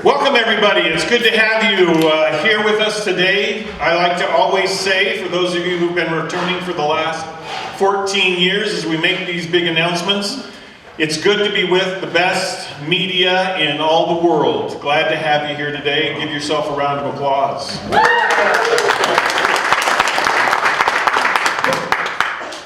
Welcome everybody, it's good to have you here with us today. I like to always say, for those of you who've been returning for the last 14 years as we make these big announcements, it's good to be with the best media in all the world. Glad to have you here today. Give yourself a round of applause.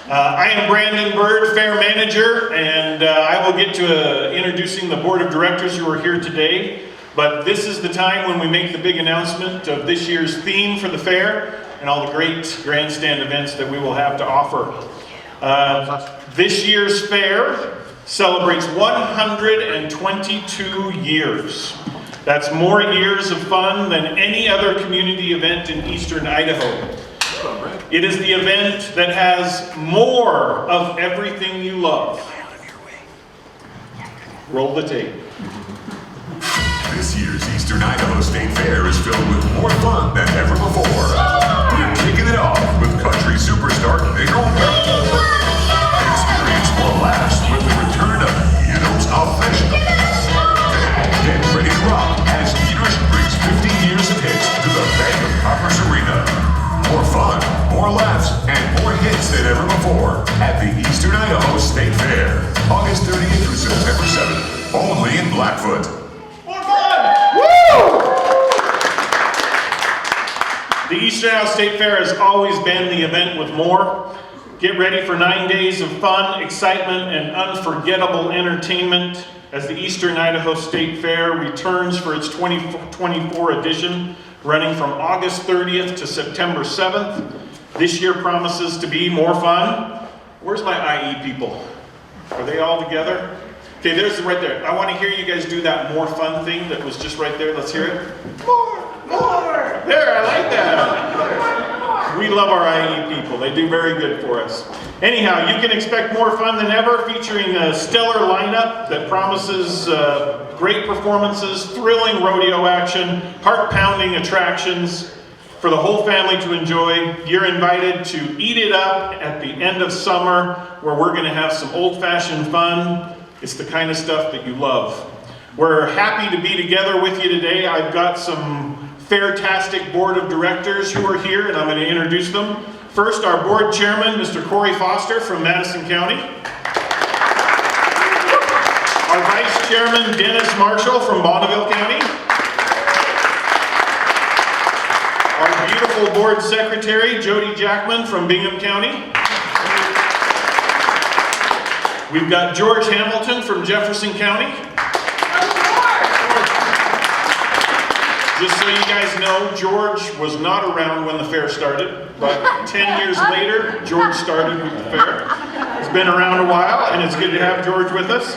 I am Brandon Bird, Fair Manager, and I will get to introducing the Board of Directors who are here today. But this is the time when we make the big announcement of this year's theme for the fair and all the great grandstand events that we will have to offer. This year's fair celebrates 122 years. That's more years of fun than any other community event in Eastern Idaho. It is the event that has more of everything you love. Roll the tape. This year's Eastern Idaho State Fair is filled with more fun than ever before. We're kicking it off with country superstar Nick Older. Experience more laughs with the return of Heroes of Fashion. Get ready to rock as Heroes brings 15 years of hits to the Bank of Commerce Arena. More fun, more laughs, and more hits than ever before at the Eastern Idaho State Fair, August 30th through September 7th, only in Blackfoot. The Eastern Idaho State Fair has always been the event with more. Get ready for 9 days of fun, excitement, and unforgettable entertainment as the Eastern Idaho State Fair returns for its 2024 edition, running from August 30th to September 7th. This year promises to be more fun. Where's my IE people? Are they all together? Okay, there's right there. I want to hear you guys do that more fun thing that was just right there. Let's hear it. More. There, I like that. We love our IE people. They do very good for us. Anyhow, you can expect more fun than ever, featuring a stellar lineup that promises great performances, thrilling rodeo action, heart-pounding attractions for the whole family to enjoy. You're invited to eat it up at the end of summer, where we're going to have some old-fashioned fun. It's the kind of stuff that you love. We're happy to be together with you today. I've got some Fairtastic Board of Directors who are here, and I'm going to introduce them. First, our Board Chairman, Mr. Corey Foster from Madison County. Our Vice Chairman, Dennis Marshall from Bonneville County. Our beautiful Board Secretary, Jody Jackman from Bingham County. We've got George Hamilton from Jefferson County. Just so you guys know, George was not around when the fair started, but 10 years later, George started with the fair. He's been around a while, and it's good to have George with us.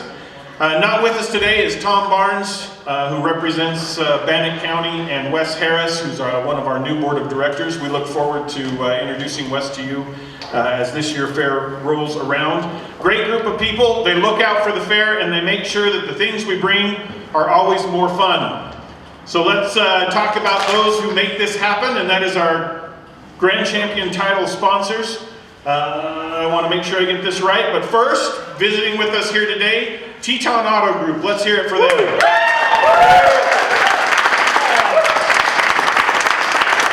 Not with us today is Tom Barnes, who represents Bannock County, and Wes Harris, who's one of our new Board of Directors. We look forward to introducing Wes to you as this year fair rolls around. Great group of people. They look out for the fair, and they make sure that the things we bring are always more fun. So let's talk about those who make this happen, and that is our Grand Champion title sponsors. I want to make sure I get this right, but first, visiting with us here today, Teton Auto Group. Let's hear it for them.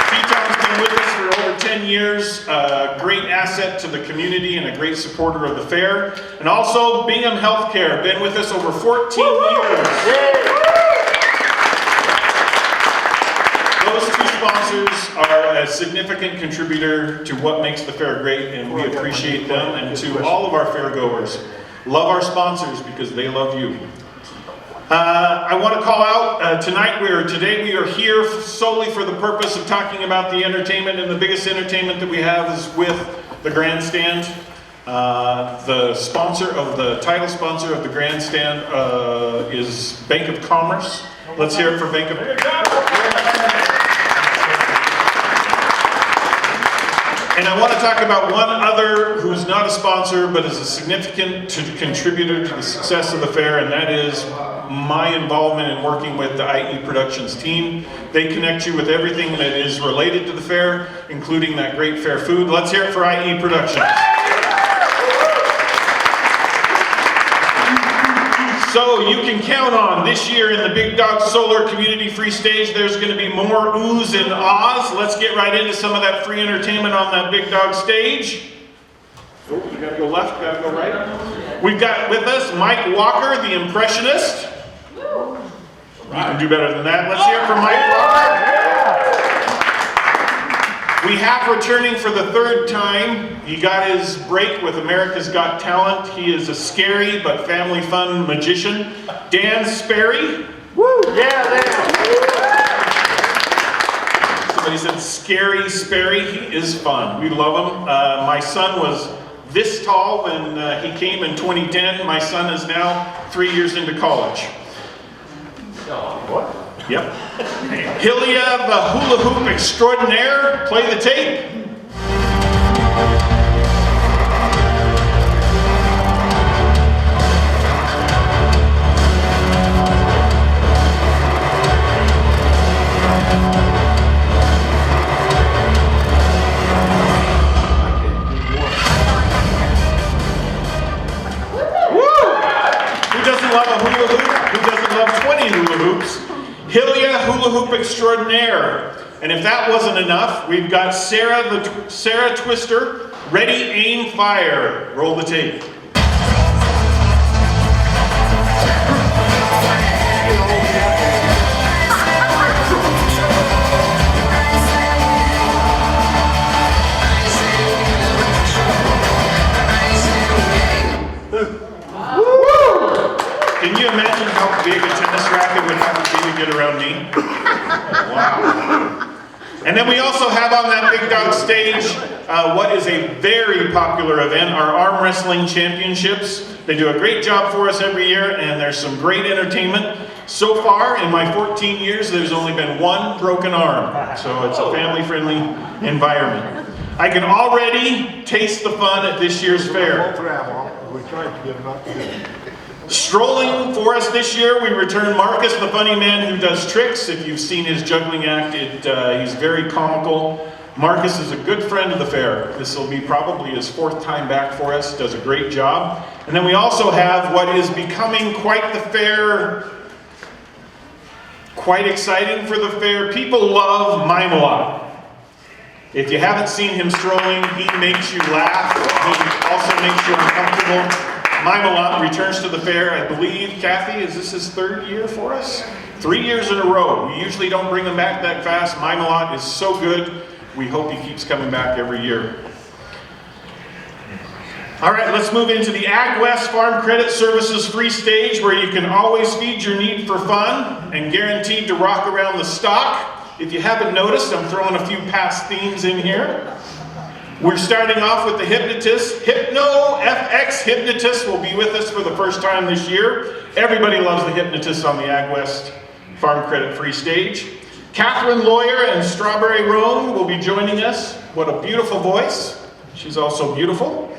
Teton's been with us for over 10 years, a great asset to the community and a great supporter of the fair. And also Bingham Healthcare, been with us over 14 years. Those two sponsors are a significant contributor to what makes the fair great, and we appreciate them. And to all of our fairgoers, love our sponsors because they love you. I want to call out today we are here solely for the purpose of talking about the entertainment, and the biggest entertainment that we have is with the Grandstand. The title sponsor of the Grandstand is Bank of Commerce. Let's hear it for Bank of Commerce. And I want to talk about one other who's not a sponsor, but is a significant contributor to the success of the fair, and that is my involvement in working with the IE Productions team. They connect you with everything that is related to the fair, including that great fair food. Let's hear it for IE Productions. So you can count on this year in the Big Dog Solar Community Free Stage, there's going to be more oohs and ahs. Let's get right into some of that free entertainment on that Big Dog stage. Oh, you gotta go left, gotta go right. We've got with us Mike Walker, the impressionist. You can do better than that. Let's hear it from Mike Walker. We have returning for the third time. He got his break with America's Got Talent. He is a scary but family fun magician. Dan Sperry. Woo! Yeah, there. Somebody said scary Sperry. He is fun. We love him. My son was this tall when he came in 2010. My son is now 3 years into college. What? Yep. Hillia, the hula hoop extraordinaire. Play the tape. Love a hula hoop? Who doesn't love 20 hula hoops? Hillia Hula Hoop Extraordinaire. And if that wasn't enough, we've got Sarah Twister, Ready, Aim, Fire. Roll the tape. Can you imagine how big a tennis racket would have to be to get around me? Wow. And then we also have on that Big Dog stage what is a very popular event, our arm wrestling championships. They do a great job for us every year, and there's some great entertainment. So far, in my 14 years, there's only been one broken arm. So it's a family-friendly environment. I can already taste the fun at this year's fair. We tried to get them up to do. Strolling for us this year, we return Marcus, the funny man who does tricks. If you've seen his juggling act, he's very comical. Marcus is a good friend of the fair. This will be probably his fourth time back for us. Does a great job. And then we also have what is becoming quite the fair, quite exciting for the fair. People love Mime-a-Lot. If you haven't seen him strolling, he makes you laugh. He also makes you uncomfortable. Mime-a-Lot returns to the fair, I believe. Kathy, is this his third year for us? 3 years in a row. We usually don't bring him back that fast. Mime-a-Lot is so good. We hope he keeps coming back every year. All right, let's move into the Agwest Farm Credit Services free stage, where you can always feed your need for fun and guaranteed to rock around the stock. If you haven't noticed, I'm throwing a few past themes in here. We're starting off with the hypnotist. Hypno FX Hypnotist will be with us for the first time this year. Everybody loves the hypnotist on the Agwest Farm Credit Free Stage. Catherine Lawyer and Strawberry Roan will be joining us. What a beautiful voice. She's also beautiful.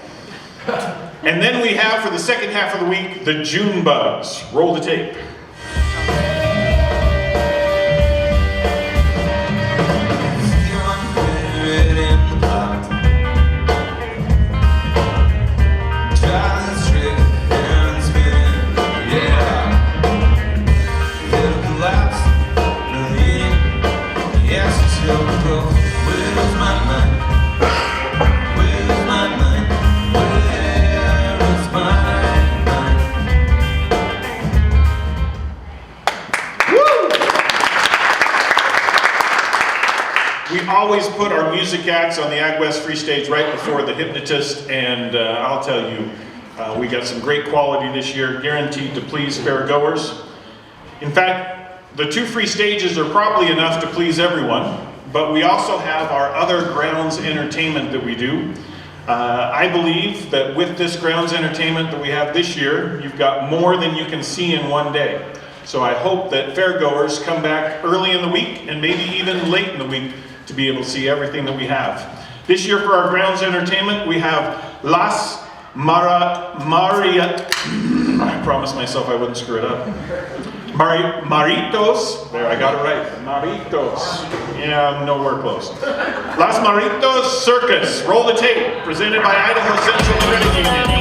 And then we have, for the second half of the week, the June Bugs. Roll the tape. Always put our music acts on the Agwest Free Stage right before the hypnotist, and I'll tell you, we got some great quality this year, guaranteed to please fairgoers. In fact, the two free stages are probably enough to please everyone, but we also have our other grounds entertainment that we do. I believe that with this grounds entertainment that we have this year, you've got more than you can see in one day. So I hope that fairgoers come back early in the week and maybe even late in the week to be able to see everything that we have. This year for our grounds entertainment, we have Las Maria, I promised myself I wouldn't screw it up. Maritos, there I got it right, Maritos. Yeah, I'm nowhere close. Las Maritos Circus, roll the tape, presented by Idaho Central Credit Union.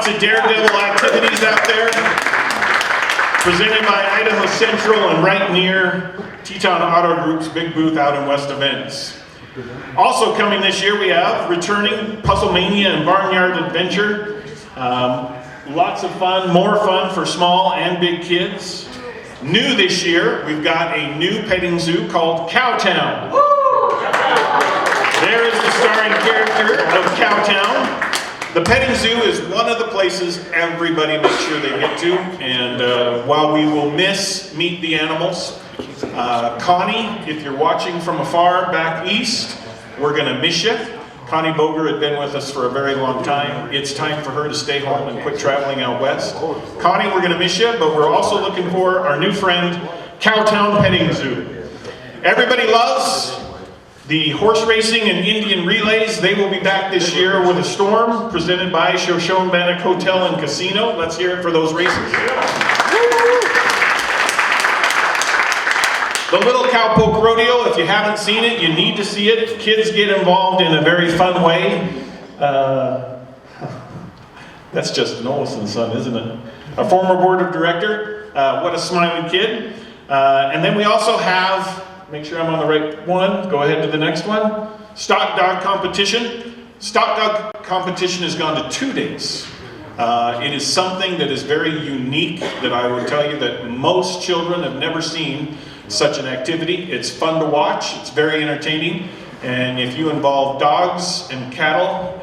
Lots of daredevil activities out there. Presented by Idaho Central and right near Teton Auto Group's big booth out in West Events. Also coming this year, we have returning Puzzle Mania and Barnyard Adventure. Lots of fun, more fun for small and big kids. New this year, we've got a new petting zoo called Cowtown. There is the starring character of Cowtown. The petting zoo is one of the places everybody makes sure they get to. And while we will miss Meet the Animals, Connie, if you're watching from afar back east, we're gonna miss you. Connie Boger had been with us for a very long time. It's time for her to stay home and quit traveling out west. Connie, we're gonna miss you, but we're also looking for our new friend, Cowtown Petting Zoo. Everybody loves the horse racing and Indian relays. They will be back this year with a storm, presented by Shoshone-Bannock Hotel and Casino. Let's hear it for those races. The Little Cowpoke Rodeo, if you haven't seen it, you need to see it. Kids get involved in a very fun way. That's Justin Olson's son, isn't it? A former board of director. What a smiling kid. And then we also have, make sure I'm on the right one, go ahead to the next one. Stock Dog Competition. Stock Dog Competition has gone to 2 days. It is something that is very unique that I would tell you that most children have never seen such an activity. It's fun to watch, it's very entertaining, and if you involve dogs and cattle,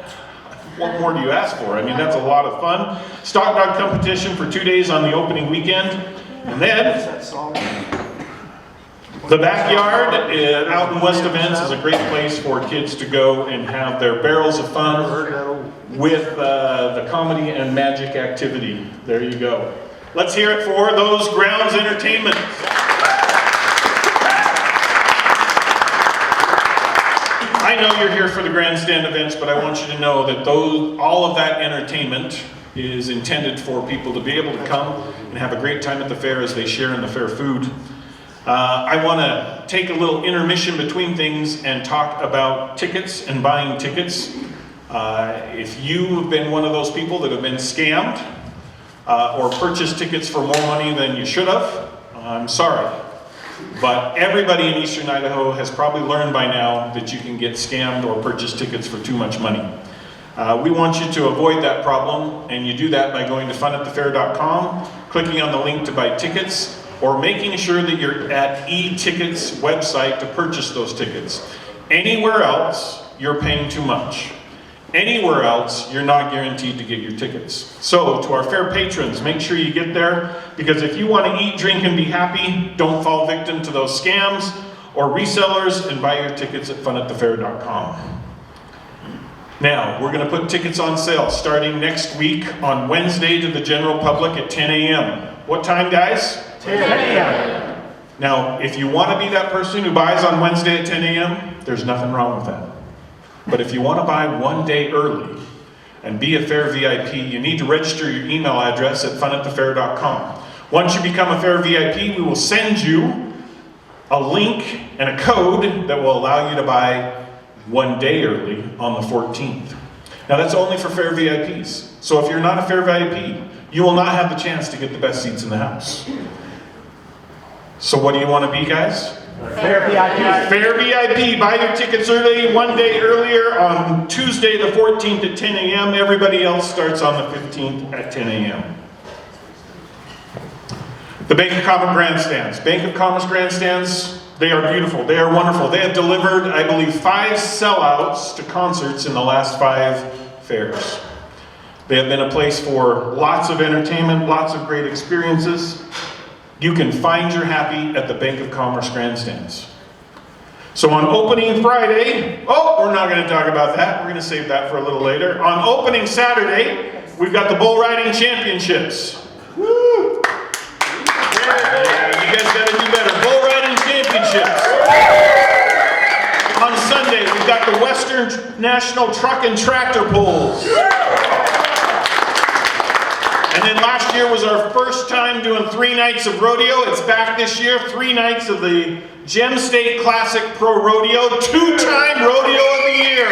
what more do you ask for? I mean, that's a lot of fun. Stock Dog Competition for 2 days on the opening weekend, and then the backyard out in West Events is a great place for kids to go and have their barrels of fun with the comedy and magic activity. There you go. Let's hear it for those grounds entertainment. I know you're here for the Grandstand events, but I want you to know that all of that entertainment is intended for people to be able to come and have a great time at the fair as they share in the fair food. I want to take a little intermission between things and talk about tickets and buying tickets. If you have been one of those people that have been scammed or purchased tickets for more money than you should have, I'm sorry. But everybody in Eastern Idaho has probably learned by now that you can get scammed or purchase tickets for too much money. We want you to avoid that problem, and you do that by going to funatthefair.com, clicking on the link to buy tickets, or making sure that you're at e-tickets website to purchase those tickets. Anywhere else, you're paying too much. Anywhere else, you're not guaranteed to get your tickets. So, to our fair patrons, make sure you get there, because if you want to eat, drink, and be happy, don't fall victim to those scams or resellers, and buy your tickets at funatthefair.com. Now, we're going to put tickets on sale starting next week on Wednesday to the general public at 10 a.m. What time, guys? 10 a.m. Now, if you want to be that person who buys on Wednesday at 10 a.m., there's nothing wrong with that. But if you want to buy 1 day early and be a fair VIP, you need to register your email address at funatthefair.com. Once you become a fair VIP, we will send you a link and a code that will allow you to buy 1 day early on the 14th. Now that's only for fair VIPs. So if you're not a fair VIP, you will not have the chance to get the best seats in the house. So what do you want to be, guys? Fair VIP. Fair VIP. Buy your tickets early, 1 day earlier on Tuesday the 14th at 10 a.m. Everybody else starts on the 15th at 10 a.m. The Bank of Commerce Grandstands. Bank of Commerce Grandstands, they are beautiful. They are wonderful. They have delivered, I believe, 5 sellouts to concerts in the last 5 fairs. They have been a place for lots of entertainment, lots of great experiences. You can find your happy at the Bank of Commerce Grandstands. So on opening Friday, we're not going to talk about that. We're going to save that for a little later. On opening Saturday, we've got the Bull Riding Championships. Woo! Yeah, you guys got to do better. Bull Riding Championships. On Sunday, we've got the Western National Truck and Tractor Pulls. And then last year was our first time doing 3 nights of rodeo. It's back this year, 3 nights of the Gem State Classic Pro Rodeo, 2-time Rodeo of the Year.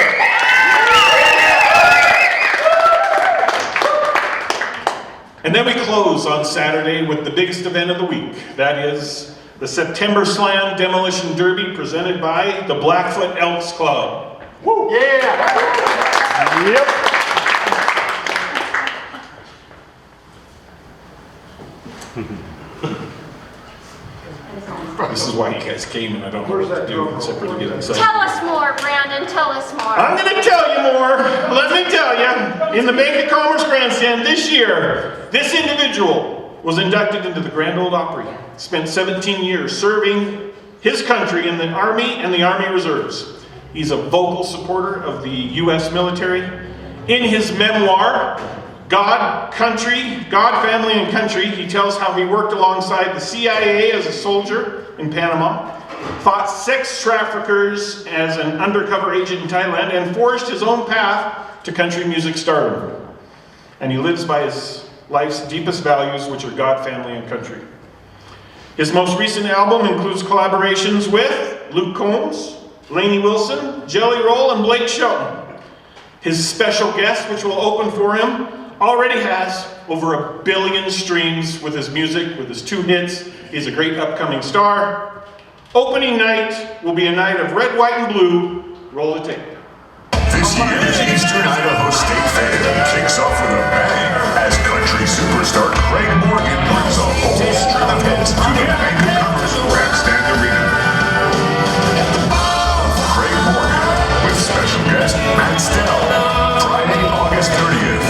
And then we close on Saturday with the biggest event of the week. That is the September Slam Demolition Derby presented by the Blackfoot Elks Club. Woo! Yeah! Yep. This is why you guys came and I don't know what to do except for to get excited. Tell us more, Brandon. Tell us more. I'm going to tell you more. Let me tell you, in the Bank of Commerce Grandstand this year, this individual was inducted into the Grand Ole Opry. Spent 17 years serving his country in the Army and the Army Reserves. He's a vocal supporter of the U.S. military. In his memoir, God, Country, God, Family, and Country, he tells how he worked alongside the CIA as a soldier in Panama, fought sex traffickers as an undercover agent in Thailand, and forged his own path to country music stardom. And he lives by his life's deepest values, which are God, family, and country. His most recent album includes collaborations with Luke Combs, Lainey Wilson, Jelly Roll, and Blake Shelton. His special guest, which will open for him, already has over 1 billion streams with his music, with his 2 hits. He's a great upcoming star. Opening night will be a night of red, white, and blue. Roll the tape. This year's Eastern Idaho State Fair kicks off with a bang as country superstar Craig Morgan brings a whole string of hits to the Bank of Commerce Grandstand Arena. Craig Morgan with special guest Matt Stell, Friday, August 30th.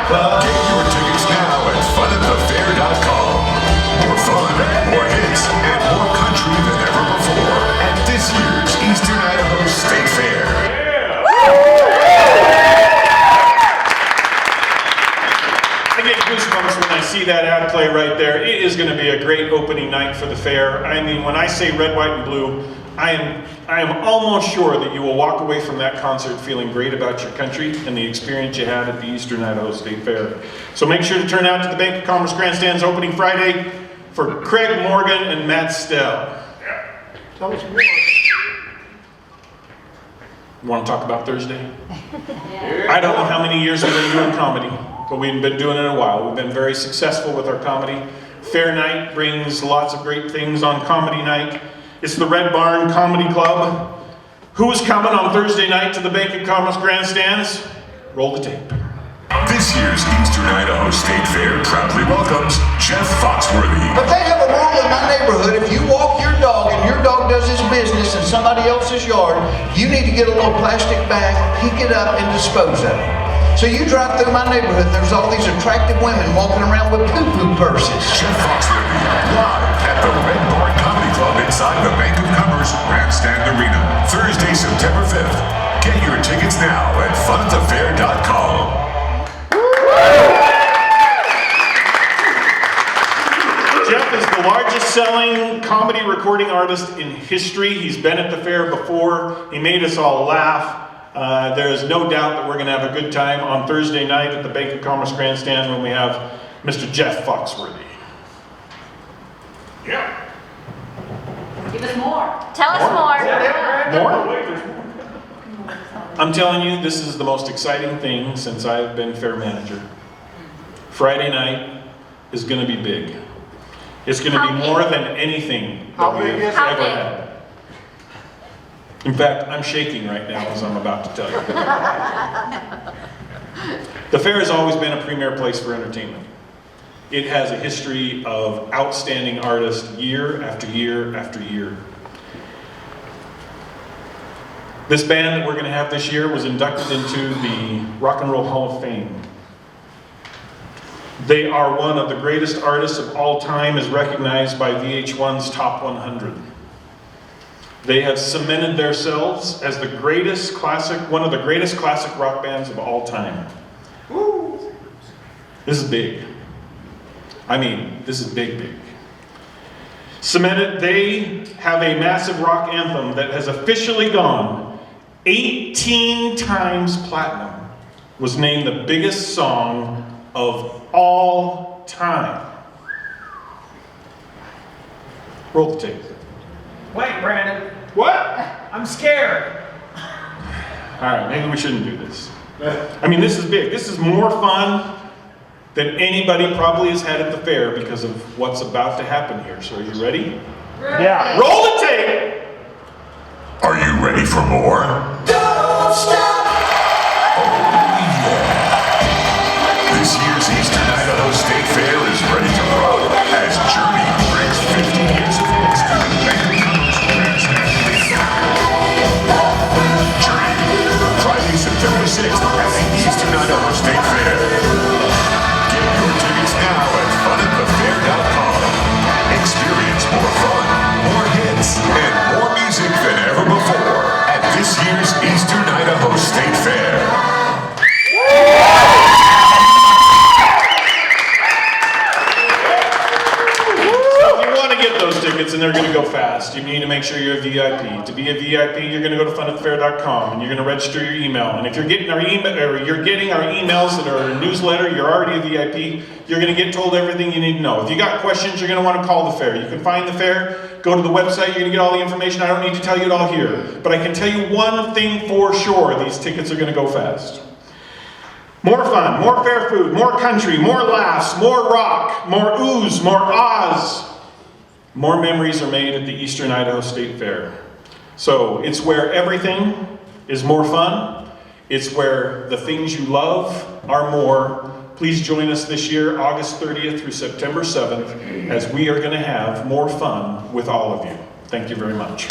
Get your tickets now at funatthefair.com. More fun, more hits, and more country than ever before at this year's Eastern Idaho State Fair. I get goosebumps when I see that ad play right there. It is going to be a great opening night for the fair. I mean, when I say red, white, and blue, I am almost sure that you will walk away from that concert feeling great about your country and the experience you had at the Eastern Idaho State Fair. So make sure to turn out to the Bank of Commerce Grandstand's opening Friday for Craig Morgan and Matt Stell. Tell us more. You want to talk about Thursday? I don't know how many years we've been doing comedy, but we've been doing it a while. We've been very successful with our comedy. Fair night brings lots of great things on comedy night. It's the Red Barn Comedy Club. Who's coming on Thursday night to the Bank of Commerce Grandstands? Roll the tape. This year's Eastern Idaho State Fair proudly welcomes Jeff Foxworthy. But they have a rule in my neighborhood. If you walk your dog and your dog does his business in somebody else's yard, you need to get a little plastic bag, pick it up, and dispose of it. So you drive through my neighborhood, there's all these attractive women walking around with poo-poo purses. Jeff Foxworthy, live at the Red Barn Comedy Club inside the Bank of Commerce Grandstand Arena. Thursday, September 5th. Get your tickets now at funatthefair.com. Jeff is the largest selling comedy recording artist in history. He's been at the fair before. He made us all laugh. There is no doubt that we're going to have a good time on Thursday night at the Bank of Commerce Grandstand when we have Mr. Jeff Foxworthy. Yeah. Give us more. Tell us more. More? I'm telling you, this is the most exciting thing since I've been fair manager. Friday night is going to be big. It's going to be more than anything that we've ever had. In fact, I'm shaking right now as I'm about to tell you. The fair has always been a premier place for entertainment. It has a history of outstanding artists year after year after year. This band that we're going to have this year was inducted into the Rock and Roll Hall of Fame. They are one of the greatest artists of all time, as recognized by VH1's Top 100. They have cemented themselves as the greatest classic, one of the greatest classic rock bands of all time. Woo. This is big. I mean, this is big, big. Cemented, they have a massive rock anthem that has officially gone 18 times platinum. Was named the biggest song of all time. Roll the tape. Wait, Brandon. What? I'm scared. All right, maybe we shouldn't do this. I mean, this is big. This is more fun than anybody probably has had at the fair because of what's about to happen here. So are you ready? Yeah. Roll the tape! Are you ready for more? Don't stop! Oh yeah! This year's Eastern Idaho State Fair is ready to roll as Journey brings 50 years of books to the Grandstand. Journey, Friday, September 6th at the Eastern Idaho State Fair. Get your tickets now at funatthefair.com. Experience more fun, more hits, and more music than ever before at this year's Eastern Idaho State Fair. Those tickets, and they're going to go fast. You need to make sure you're a VIP. To be a VIP, you're going to go to funatthefair.com and you're going to register your email. And if you're getting our email, or you're getting our emails that are a newsletter, you're already a VIP. You're going to get told everything you need to know. If you got questions, you're going to want to call the fair. You can find the fair. Go to the website. You're going to get all the information. I don't need to tell you it all here, but I can tell you one thing for sure: these tickets are going to go fast. More fun, more fair food, more country, more laughs, more rock, more oohs, more ahs. More memories are made at the Eastern Idaho State Fair. So it's where everything is more fun. It's where the things you love are more. Please join us this year, August 30th through September 7th, as we are going to have more fun with all of you. Thank you very much.